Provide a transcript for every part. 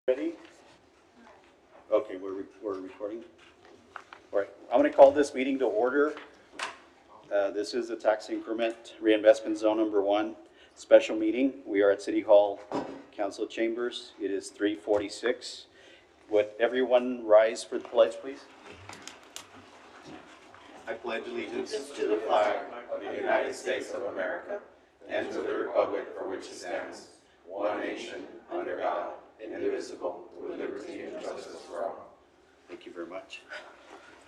Ready? Okay, we're recording. All right, I'm going to call this meeting to order. This is the tax increment reinvestment zone number 1 special meeting. We are at City Hall Council Chambers. It is 3:46. Would everyone rise for the pledge, please? I pledge allegiance to the flag of the United States of America and to the republic for which it stands, one nation, under God, indivisible, with liberty and justice for all. Thank you very much.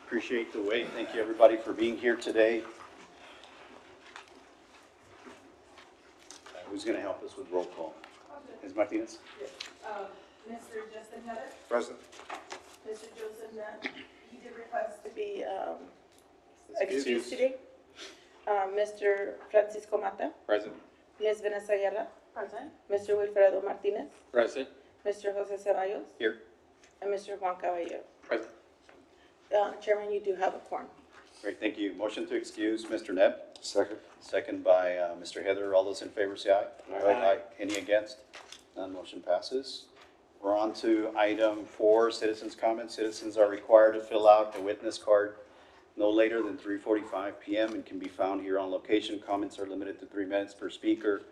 Appreciate the wait. Thank you, everybody, for being here today. Who's going to help us with roll call? Ms. Martinez? Yes. Mr. Justin Hutter, Present. Mr. Joseph Nunn, he did request to be excused today. Mr. Francisco Mata, Present. Ms. Vanessa Ayala, Present. Mr. Wilfredo Martinez, Present. Mr. Jose Ceballos, Here. and Mr. Juan Caballero. Present. Chairman, you do have a quorum. Great, thank you. Motion to excuse Mr. Nebb. Second. Second by Mr. Heather. All those in favor say aye. Aye. Any against? None, motion passes. We're on to item 4, citizens' comments. Citizens are required to fill out a witness card no later than 3:45 p.m. and can be found here on location. Comments are limited to 3 minutes per speaker.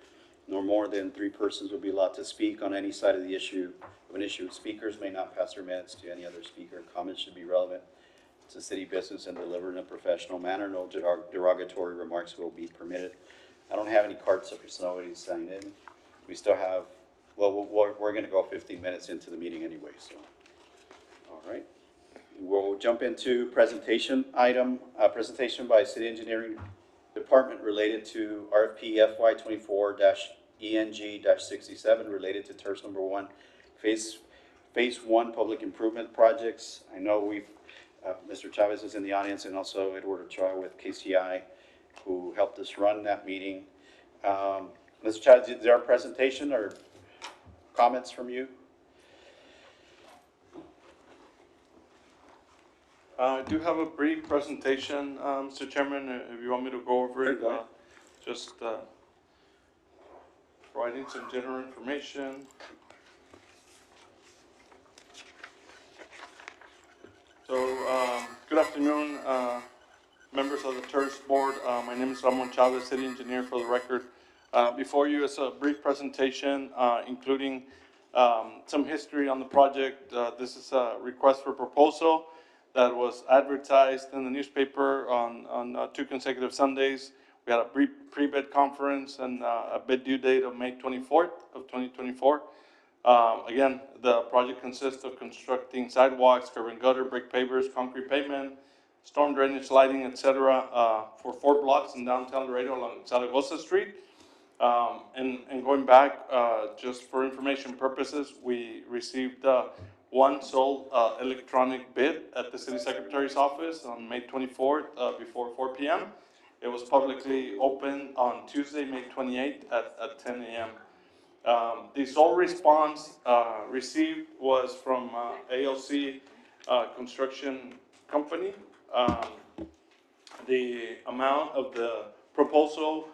No more than 3 persons will be allowed to speak on any side of the issue. Of an issue, speakers may not pass their minutes to any other speaker. Comments should be relevant to city business and delivered in a professional manner. No derogatory remarks will be permitted. I don't have any cards up here, so nobody's signed in. We still have, well, we're going to go 15 minutes into the meeting anyway, so. All right. We'll jump into presentation item, presentation by City Engineering Department related to RFP FY24-ENG-67 related to TERS number 1, phase 1 public improvement projects. I know Mr. Chavez is in the audience, and also Eduardo Ochoa with KCI, who helped us run that meeting. Mr. Chavez, is there a presentation or comments from you? I do have a brief presentation, Mr. Chairman, if you want me to go over it. Just providing some general information. So, good afternoon, members of the TERS board. My name is Ramon Chavez, city engineer for the record. Before you is a brief presentation, including some history on the project. This is a request for proposal that was advertised in the newspaper on 2 consecutive Sundays. We had a pre-bid conference and a bid due date of May 24th of 2024. Again, the project consists of constructing sidewalks, curb and gutter, brick pavers, concrete pavement, storm drainage, lighting, etc. For 4 blocks in downtown Laredo along Zaragoza Street. And going back, just for information purposes, we received one sole electronic bid at the city secretary's office on May 24th before 4 p.m. It was publicly opened on Tuesday, May 28th at 10 a.m. The sole response received was from ALC Construction Company. The amount of the proposal,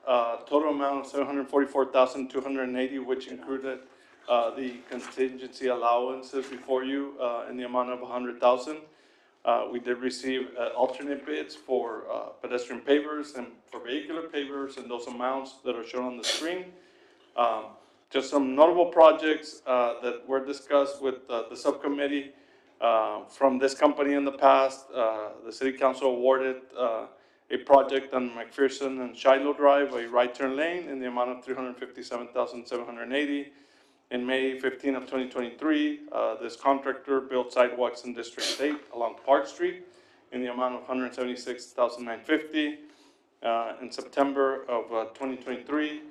total amount of $744,280, which included the contingency allowances before you in the amount of $100,000. We did receive alternate bids for pedestrian pavers and for vehicular pavers, and those amounts that are shown on the screen. Just some notable projects that were discussed with the subcommittee from this company in the past. The city council awarded a project on McPherson and Shiloh Drive, a right turn lane in the amount of $357,780. In May 15 of 2023, this contractor built sidewalks in District 8 along Park Street in the amount of $176,950. In September of 2023,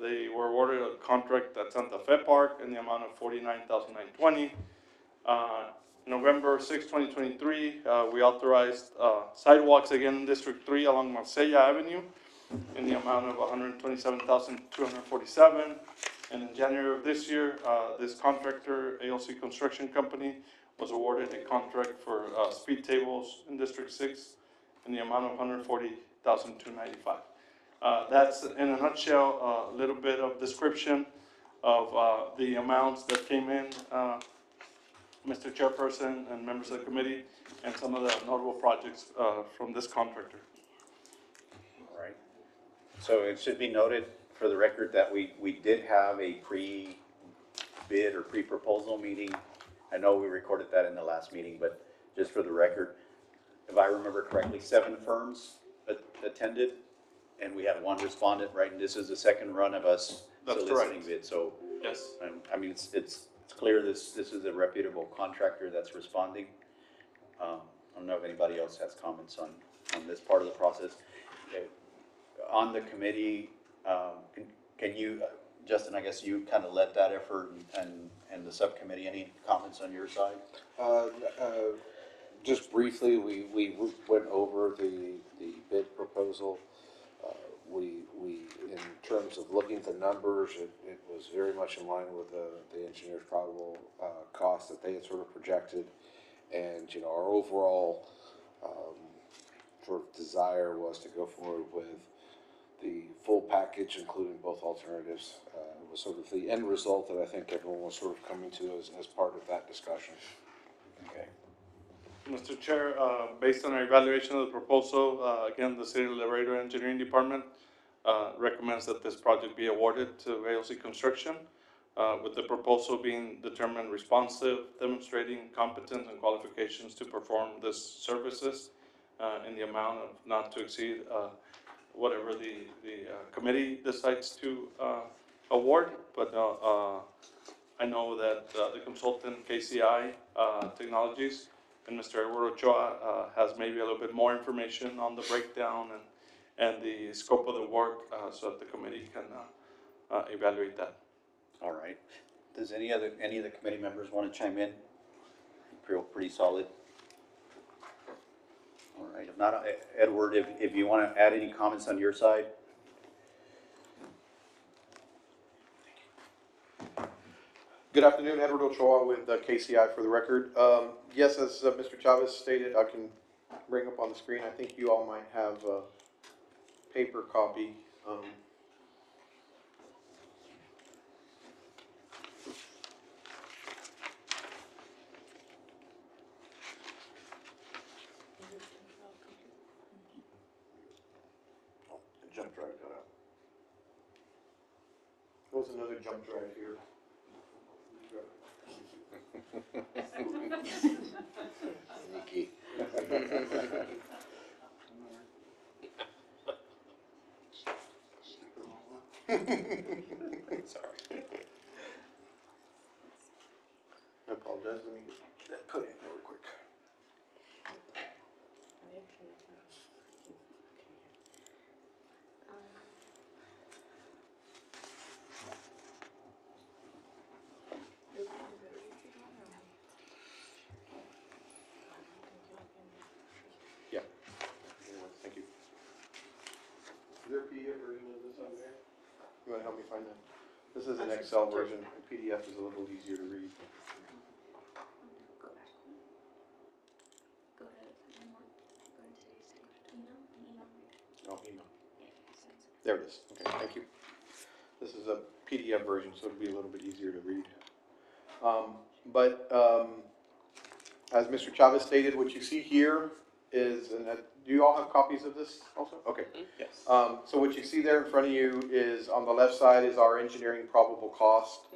they were awarded a contract at Santa Fe Park in the amount of $49,920. November 6, 2023, we authorized sidewalks again in District 3 along Marsella Avenue in the amount of $127,247. And in January of this year, this contractor, ALC Construction Company, was awarded a contract for speed tables in District 6 in the amount of $140,295. That's in a nutshell a little bit of description of the amounts that came in, Mr. Chairperson and members of the committee, and some of the notable projects from this contractor. All right. So it should be noted for the record that we did have a pre-bid or pre-proposal meeting. I know we recorded that in the last meeting, but just for the record, if I remember correctly, 7 firms attended, and we had 1 respondent, right? And this is the second run of us That's soliciting correct. bids. So, Yes. I mean, it's clear this is a reputable contractor that's responding. I don't know if anybody else has comments on this part of the process. On the committee, can you, Justin, I guess you kind of led that effort and the subcommittee, any comments on your side? Just briefly, we went over the bid proposal. We, in terms of looking at the numbers, it was very much in line with the engineer's probable cost that they had sort of projected. And, you know, our overall sort of desire was to go forward with the full package, including both alternatives. Was sort of the end result that I think everyone was sort of coming to as part of that discussion. Okay. Mr. Chair, based on our evaluation of the proposal, again, the City of Laredo Engineering Department recommends that this project be awarded to AOC Construction, with the proposal being determined responsive, demonstrating competence and qualifications to perform this services in the amount of not to exceed whatever the committee decides to award. But I know that the consultant KCI Technologies and Mr. Edward Ochoa has maybe a little bit more information on the breakdown and the scope of the work, so that the committee can evaluate that. All right. Does any of the committee members want to chime in? Feel pretty solid. All right. If not, Edward, if you want to add any comments on your side. Good afternoon, Edward Ochoa with KCI for the record. Yes, as Mr. Chavez stated, I can bring up on the screen. I think you all might have a paper copy. Jump drive got out. There was another jump drive here. Sneaky. Sorry. I apologize. Let me get that put in real quick. Yeah. Thank you. Is there a PDF version of this on there? You want to help me find that? This is an Excel version. A PDF is a little easier to read. Oh, email. There it is. Okay, thank you. This is a PDF version, so it'll be a little bit easier to read. As Mr. Chavez stated, what you see here is, and do you all have copies of this also? Okay. Yes. So what you see there in front of you is, on the left side is our engineering probable cost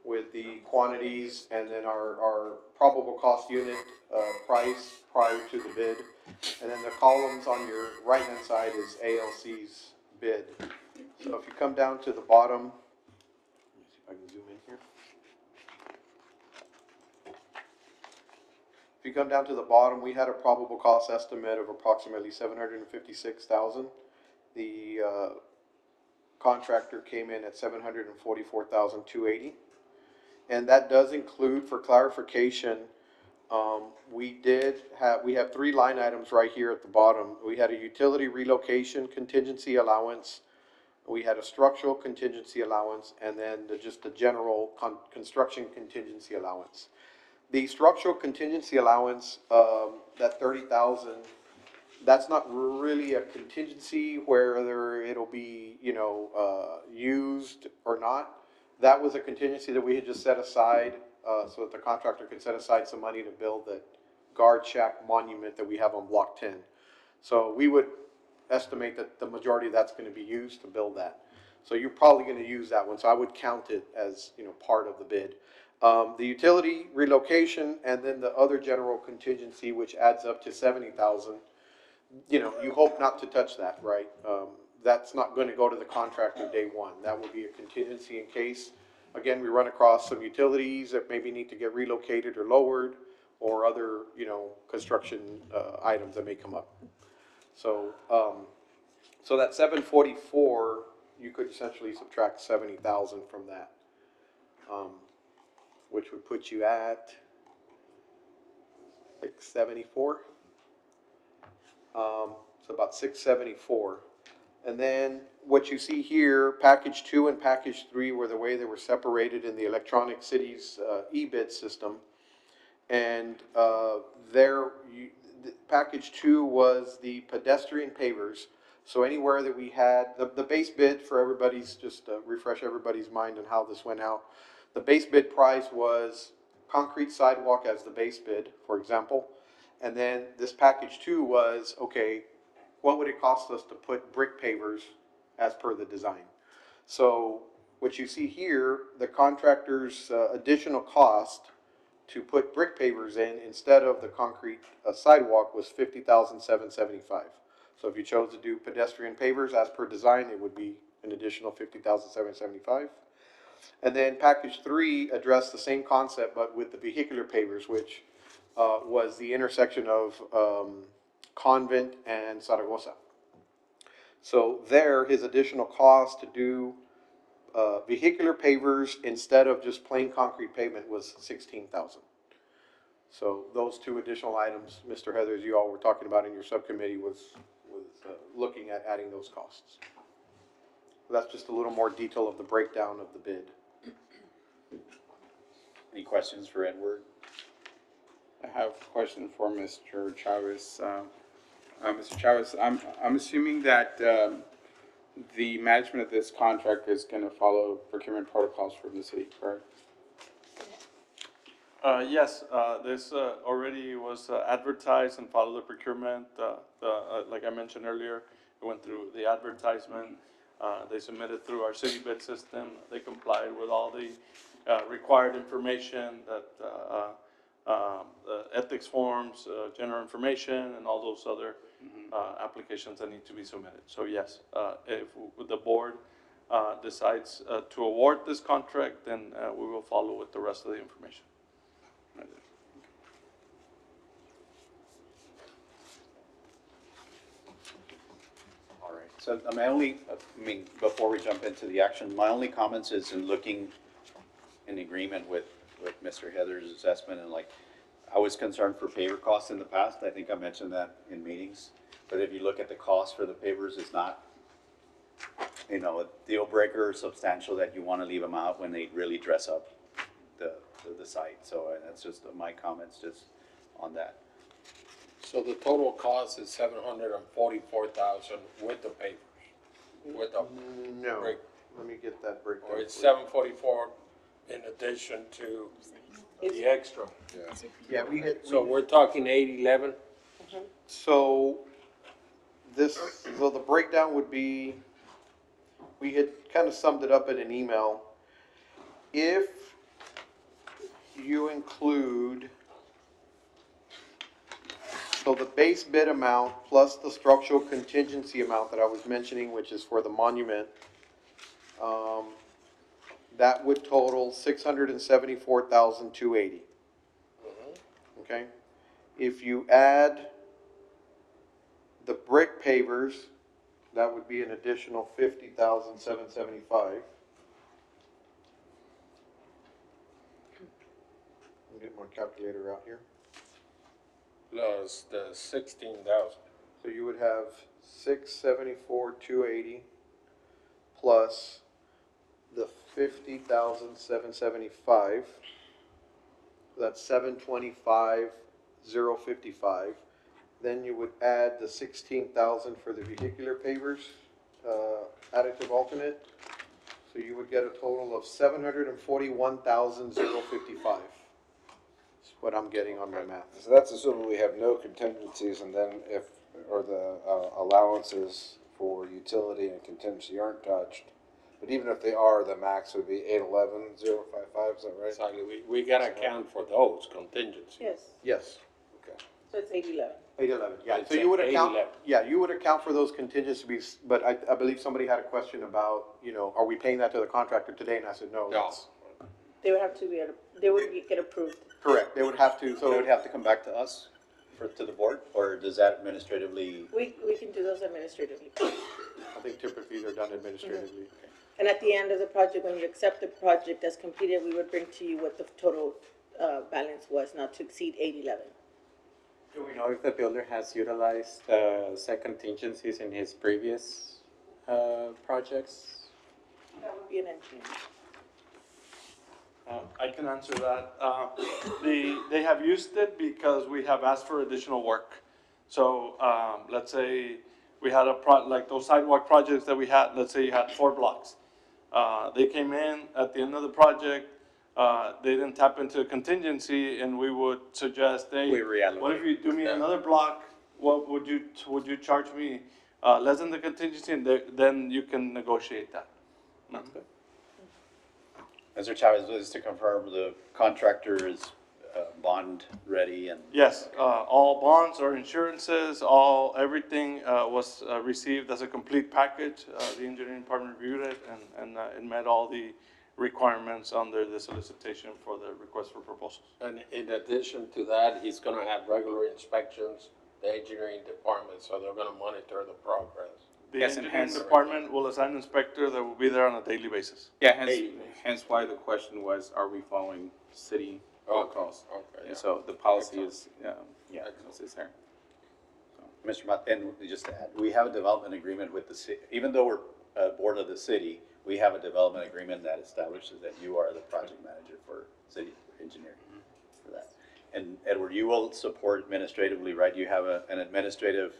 with the quantities, and then our probable cost unit price prior to the bid. And then the columns on your right-hand side is ALC's bid. So if you come down to the bottom, let me see if I can zoom in here. If you come down to the bottom, we had a probable cost estimate of approximately $756,000. The contractor came in at $744,280. And that does include, for clarification, we have 3 line items right here at the bottom. We had a utility relocation contingency allowance, we had a structural contingency allowance, and then just the general construction contingency allowance. The structural contingency allowance, that $30,000, that's not really a contingency whether it'll be, used or not. That was a contingency that we had just set aside, so that the contractor could set aside some money to build the guard shack monument that we have on Block 10. So we would estimate that the majority of that's gonna be used to build that. So you're probably gonna use that one, so I would count it as, part of the bid. The utility relocation and then the other general contingency, which adds up to 70,000, you hope not to touch that, right? That's not gonna go to the contractor day one. That will be a contingency in case, again, we run across some utilities that maybe need to get relocated or lowered, or other, construction, items that may come up. So, so that 744, you could essentially subtract 70,000 from that, which would put you at 674. So about 674. And then what you see here, package 2 and package 3 were the way they were separated in the Electronic Cities e-bid system. And package 2 was the pedestrian pavers. So anywhere that we had, the base bid for everybody's, just to refresh everybody's mind on how this went out. The base bid price was concrete sidewalk as the base bid, for example. And then this package 2 was, okay, what would it cost us to put brick pavers as per the design? So what you see here, the contractor's additional cost to put brick pavers in instead of the concrete sidewalk was $50,775. So if you chose to do pedestrian pavers as per design, it would be an additional $50,775. And then package 3 addressed the same concept, but with the vehicular pavers, which was the intersection of Convent and Zaragoza. So there, his additional cost to do vehicular pavers instead of just plain concrete pavement was $16,000. So those two additional items, Mr. Heathers, you all were talking about in your subcommittee was looking at adding those costs. That's just a little more detail of the breakdown of the bid. Any questions for Edward? I have a question for Mr. Chavez. Mr. Chavez, I'm assuming that the management of this contract is going to follow procurement protocols from the city, correct? Yes, this already was advertised and followed the procurement. Like I mentioned earlier, it went through the advertisement. They submitted through our city bid system. They complied with all the required information that the ethics forms, general information, and all those other applications that need to be submitted. So yes, if the board decides to award this contract, then we will follow with the rest of the information. All right, so before we jump into the action, my only comments is in looking in agreement with Mr. Heather's assessment, and I was concerned for paver costs in the past. I think I mentioned that in meetings. But if you look at the cost for the pavers, it's not, a deal breaker or substantial that you want to leave them out when they really dress up the site. So that's just my comments just on that. So the total cost is 744,000 with the papers, with the No, break, let me get that breakdown. or it's 744 in addition to the extra. Yeah, So we're talking 811. So the breakdown would be, we had kind of summed it up in an email. If you include, so the base bid amount plus the structural contingency amount that I was mentioning, which is for the monument, that would total $674,280. Okay? If you add the brick pavers, that would be an additional $50,775. I'll get my calculator out here. Plus the 16,000. So you would have 674,280 plus the 50,775. That's 725,055. Then you would add the 16,000 for the vehicular pavers, additive alternate. So you would get a total of 741,055. Is what I'm getting on my math. So that's assuming we have no contingencies, and then if, or the allowances for utility and contingency aren't touched. But even if they are, the max would be 811,055, is that right? Exactly, we gotta account for those contingencies. Yes, Yes. Okay. so it's 811. 811, yeah, It's so you would account, 811. yeah, you would account for those contingencies, but I believe somebody had a question about, are we paying that to the contractor today? And I said, no. No. that's- They would have to be, they would get approved. Correct, they would have to, So it would so, have to come back to us, to the board, or does that administratively? We can do those administratively. I think typically they're done administratively. And at the end of the project, when you accept the project as completed, we would bring to you what the total balance was, not to exceed 811. Do we know if the builder has utilized set contingencies in his previous projects? That would be an engineer. I can answer that. They have used it because we have asked for additional work. So, let's say we had like those sidewalk projects that we had, let's say you had 4 blocks. They came in at the end of the project, they didn't tap into a contingency, and we would suggest, hey, We reallocate. what if you do me another block? What would you charge me, less than the contingency, and then you can negotiate that. That's good. Mr. Chavez, just to confirm, the contractor is bond ready and? Yes, all bonds or insurances, everything was received as a complete package. The engineering department reviewed it, and it met all the requirements under the solicitation for the request for proposals. And in addition to that, he's gonna have regular inspections, the engineering department, so they're gonna monitor the progress. The Yes, and engineering hence- department will assign an inspector that will be there on a daily basis. Yeah, hence why the question was, are we following city protocols? Okay, And so the policy is, yeah, it's there. Mr. Mat, and just to add, we have a development agreement with the city, even though we're a board of the city, we have a development agreement that establishes that you are the project manager for city engineering for that. And Edward, you will support administratively, right? You have an administrative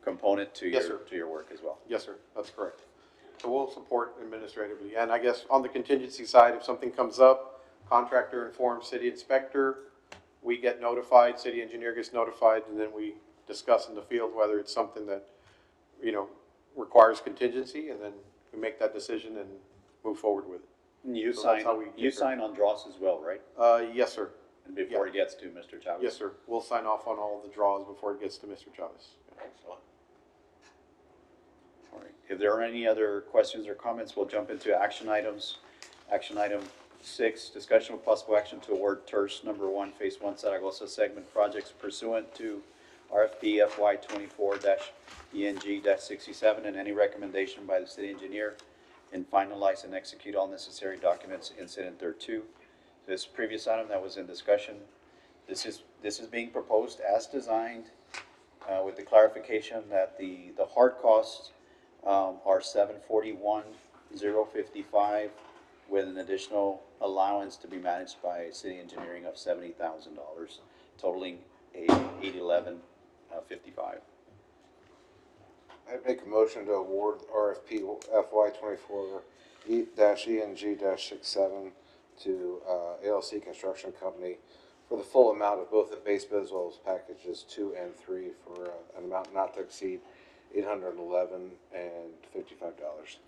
component to Yes, sir. your work as well. Yes, sir, that's correct. So we'll support administratively, and I guess on the contingency side, if something comes up, contractor informs city inspector, we get notified, city engineer gets notified, and then we discuss in the field whether it's something that, requires contingency, and then we make that decision and move forward with it. And you So that's sign, how we you take sign on draws as well, right? Yes, sir. And before it gets to Mr. Chavez? Yes, sir. We'll sign off on all the draws before it gets to Mr. Chavez. Excellent. All right. If there are any other questions or comments, we'll jump into action items. Action item 6, discussion with possible action to award TERS number 1, Phase 1 Zaragoza segment projects pursuant to RFP FY 24-ENG-67 and any recommendation by the city engineer and finalize and execute all necessary documents incident thereto. This previous item that was in discussion, this is being proposed as designed with the clarification that the hard costs are $741,055 with an additional allowance to be managed by city engineering of $70,000, totaling $811,055. I'd make a motion to award RFP FY 24-ENG-67 to ALC Construction Company for the full amount of both the base bid as well as packages 2 and 3 for an amount not to exceed $811,055.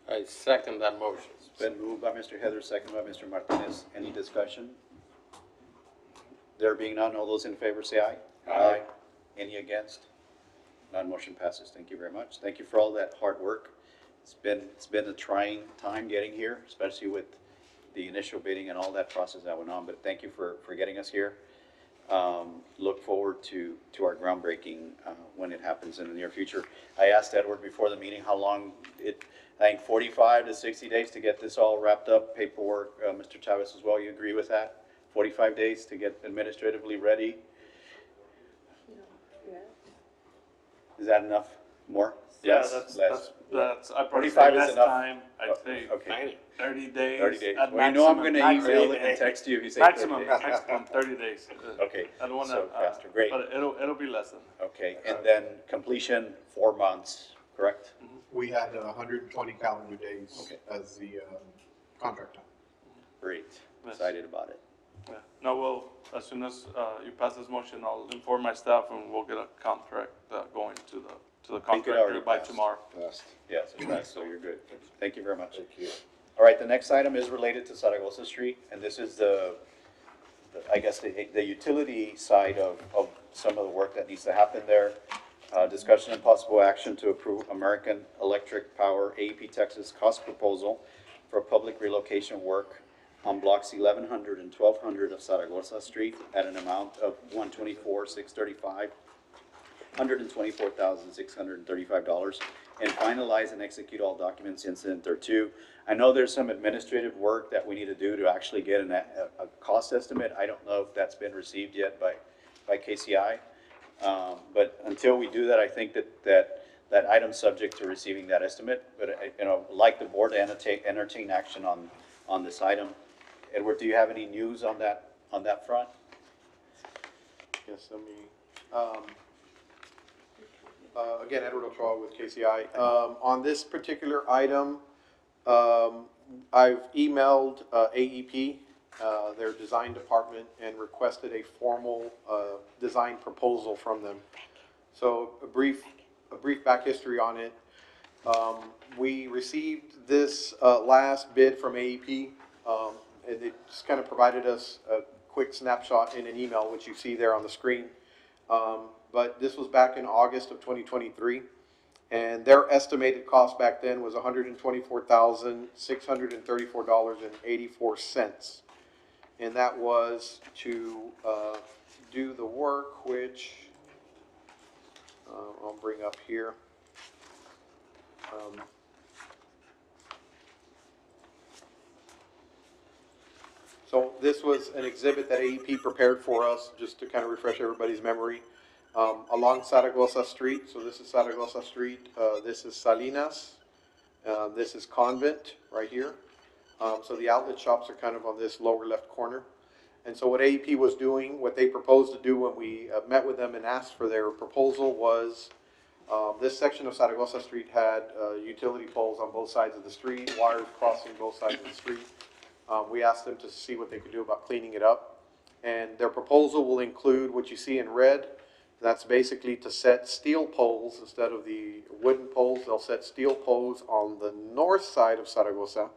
I second that motion. It's been moved by Mr. Heather, second by Mr. Martinez. Any discussion? There being none, all those in favor say aye. Aye. Any against? None, motion passes. Thank you very much. Thank you for all that hard work. It's been a trying time getting here, especially with the initial bidding and all that process that went on, but thank you for getting us here. Look forward to our groundbreaking when it happens in the near future. I asked Edward before the meeting how long I think 45 to 60 days to get this all wrapped up, paperwork. Mr. Chavez as well, you agree with that? 45 days to get administratively ready? Yeah. Is that enough? More? Yeah, Less? Less? that's, I probably 45 say is less enough. time, I'd say Okay, 30 days. 30 days. At Well, you know I'm maximum, gonna email maximum. and text you if you say 30 Maximum, days. maximum 30 days. Okay, I don't wanna, so faster, great. but it'll be less than. Okay, and then completion 4 months, correct? We had 120 calendar days Okay. as the contractor. Great, Yes. excited about it. Yeah. No, well, as soon as you pass this motion, I'll inform my staff and we'll get a contract going to the think it already contractor by passed. tomorrow. Passed. Yes, it does, so you're good. Thank you very much. Thank you. All right, the next item is related to Zaragoza Street, and this is I guess, the utility side of some of the work that needs to happen there. Discussion and possible action to approve American Electric Power AEP Texas cost proposal for public relocation work on blocks 1100 and 1200 of Zaragoza Street at an amount of $124,635, $124,635, and finalize and execute all documents incident thereto. I know there's some administrative work that we need to do to actually get a cost estimate. I don't know if that's been received yet by KCI. But until we do that, I think that item's subject to receiving that estimate. But, like the board to entertain action on this item. Edward, do you have any news on that front? Yes, let me, again, Edward Ochoa with KCI. On this particular item, I've emailed AEP, their design department, and requested a formal design proposal from them. So a brief back history on it. We received this last bid from AEP, and it just kind of provided us a quick snapshot in an email, which you see there on the screen. But this was back in August of 2023, and their estimated cost back then was $124,634.84. And that was to do the work, which I'll bring up here. So this was an exhibit that AEP prepared for us, just to kind of refresh everybody's memory. Along Zaragoza Street, so this is Zaragoza Street, this is Salinas, this is Convent right here. So the outlet shops are kind of on this lower left corner. And so what AEP was doing, what they proposed to do when we met with them and asked for their proposal was, this section of Zaragoza Street had utility poles on both sides of the street, wires crossing both sides of the street. We asked them to see what they could do about cleaning it up. And their proposal will include what you see in red. That's basically to set steel poles instead of the wooden poles. They'll set steel poles on the north side of Zaragoza.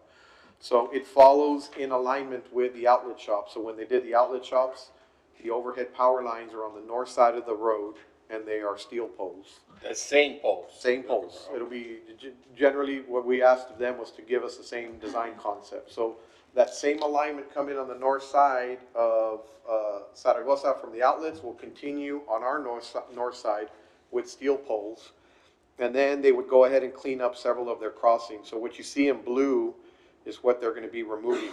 So it follows in alignment with the outlet shop. So when they did the outlet shops, the overhead power lines are on the north side of the road, and they are steel poles. The same poles. Same poles. It'll be, generally, what we asked of them was to give us the same design concept. So that same alignment coming on the north side of Zaragoza from the outlets will continue on our north side with steel poles. And then they would go ahead and clean up several of their crossings. So what you see in blue is what they're going to be removing.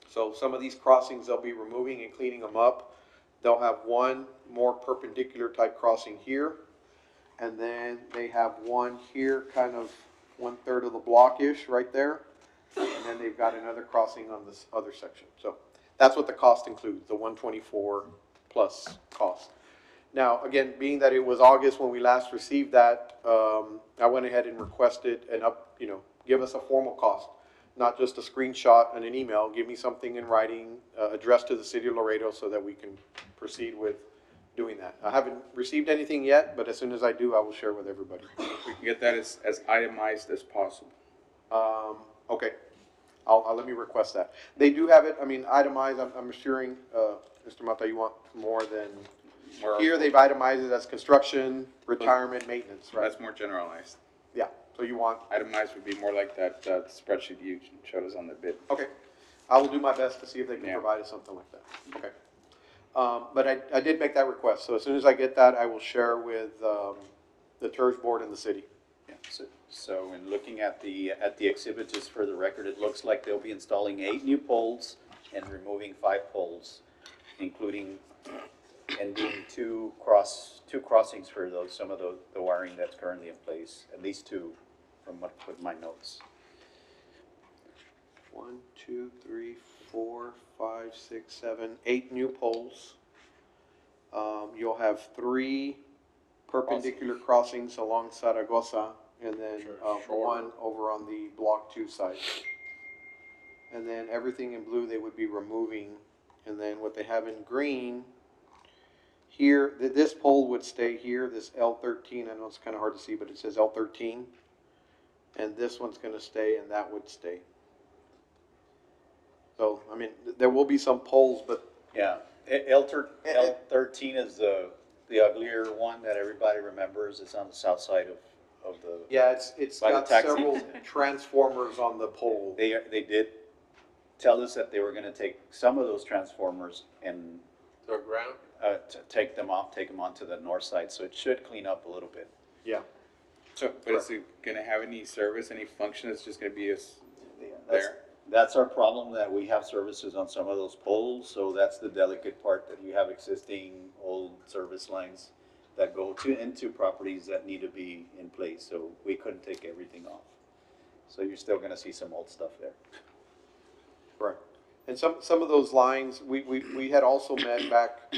So some of these crossings they'll be removing and cleaning them up. They'll have one more perpendicular type crossing here. And then they have one here, kind of 1/3 of the block-ish right there. And then they've got another crossing on this other section. So that's what the cost includes, the 124 plus cost. Now, again, being that it was August when we last received that, I went ahead and requested give us a formal cost, not just a screenshot and an email. Give me something in writing, addressed to the city of Laredo, so that we can proceed with doing that. I haven't received anything yet, but as soon as I do, I will share with everybody. We can get that as itemized as possible. Okay, I'll let me request that. They do have it, itemized. I'm assuring, Mr. Mata, you want more than, here they've itemized it as construction, retirement, maintenance, right? That's more generalized. Yeah, so you want, Itemized would be more like that spreadsheet you showed us on the bid. okay. I will do my best to see if they can Yeah. provide us something like that. Okay. But I did make that request, so as soon as I get that, I will share with the TERS board and the city. Yeah, so in looking at the exhibit, just for the record, it looks like they'll be installing 8 new poles and removing 5 poles, including ending two crossings for some of the wiring that's currently in place, at least 2 from with my notes. 1, 2, 3, 4, 5, 6, 7, 8 new poles. You'll have 3 perpendicular crossings along Zaragoza, and then one over on the block 2 side. and then everything in blue they would be removing. And then what they have in green, here, this pole would stay here, this L13, I know it's kind of hard to see, but it says L13. And this one's gonna stay and that would stay. So, I mean, there will be some poles, but Yeah, L13 is the uglier one that everybody remembers. It's on the south side of the, yeah, it's By the got taxi. several transformers on the pole. they did tell us that they were gonna take some of those transformers and The ground? take them off, take them onto the north side, so it should clean up a little bit. Yeah. So, but is it gonna have any service, any function? It's just gonna be That's- there? That's our problem, that we have services on some of those poles, so that's the delicate part, that you have existing old service lines that go into properties that need to be in place, so we couldn't take everything off. So you're still gonna see some old stuff there. Right. And some of those lines, we had also met back,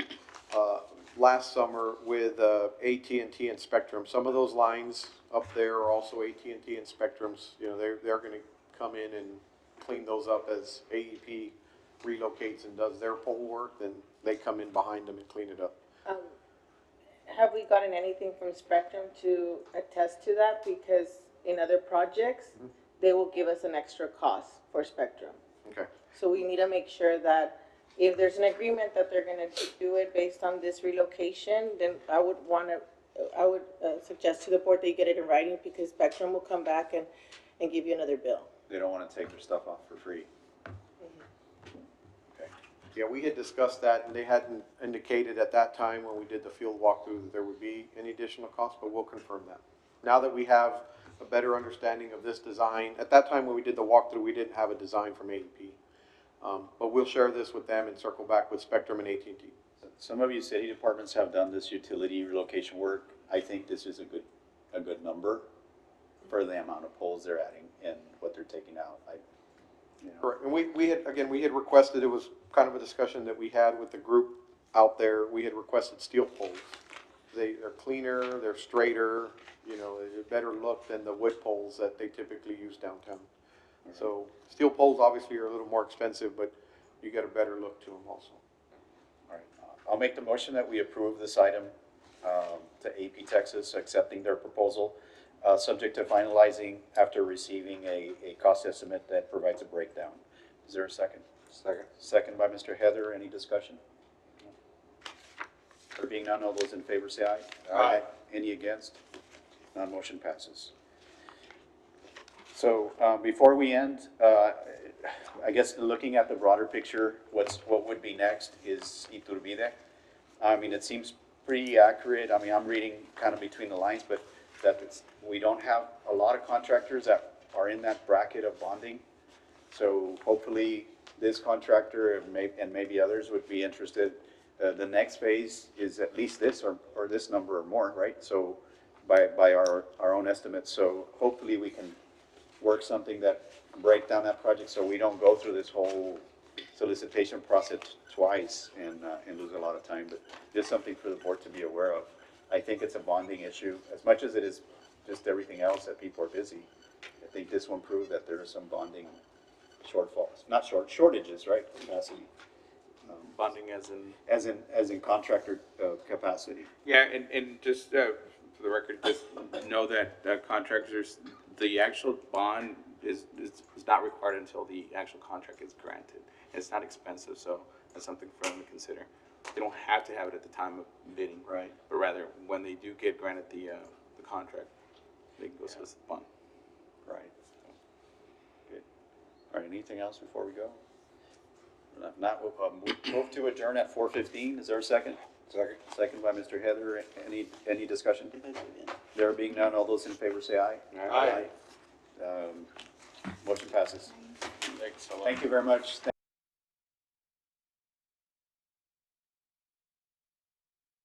last summer with, AT&T and Spectrum. Some of those lines up there are also AT&T and Spectrum's, you know, they're gonna come in and clean those up as AEP relocates and does their pole work, then they come in behind them and clean it up. Have we gotten anything from Spectrum to attest to that? Because in other projects, they will give us an extra cost for Spectrum. Okay. So we need to make sure that if there's an agreement that they're gonna do it based on this relocation, then I would suggest to the board that you get it in writing, because Spectrum will come back and give you another bill. They don't wanna take their stuff off for free. Okay. Yeah, we had discussed that, and they hadn't indicated at that time when we did the field walkthrough that there would be any additional cost, but we'll confirm that. Now that we have a better understanding of this design, at that time when we did the walkthrough, we didn't have a design from AEP. But we'll share this with them and circle back with Spectrum and AT&T. Some of you city departments have done this utility relocation work. I think this is a good number for the amount of poles they're adding and what they're taking out. Correct, and we had requested, it was kind of a discussion that we had with the group out there, we had requested steel poles. They're cleaner, they're straighter, you know, they're better look than the wood poles that they typically use downtown. So steel poles obviously are a little more expensive, but you get a better look to them also. All right, I'll make the motion that we approve this item to AP Texas, accepting their proposal, subject to finalizing after receiving a cost estimate that provides a breakdown. Is there a second? Second. Second by Mr. Heather. Any discussion? There being none, all those in favor say aye. Aye. Any against? None, motion passes. So before we end, I guess looking at the broader picture, what would be next is Iturbide. I mean, it seems pretty accurate. I mean, I'm reading kind of between the lines, but we don't have a lot of contractors that are in that bracket of bonding. So hopefully this contractor and maybe others would be interested. The next phase is at least this or this number or more, right? So by our own estimates. So hopefully we can work something that break down that project so we don't go through this whole solicitation process twice and lose a lot of time. But just something for the board to be aware of. I think it's a bonding issue as much as it is just everything else that people are busy. I think this one proved that there are some bonding shortfalls, not shortages, right? Capacity. Bonding as As in contractor capacity. Yeah, and just for the record, just know that contractors, the actual bond is not required until the actual contract is granted. It's not expensive, so that's something for them to consider. They don't have to have it at the time of bidding. Right. But rather, when they do get granted the contract, they can go solicit the bond. Right. Good. All right, anything else before we go? If not, we'll move to adjourn at 4:15. Is there a second? Second. Second by Mr. Heather. Any discussion? There being none, all those in favor say aye. Aye. Motion passes. Thanks a lot. Thank you very much.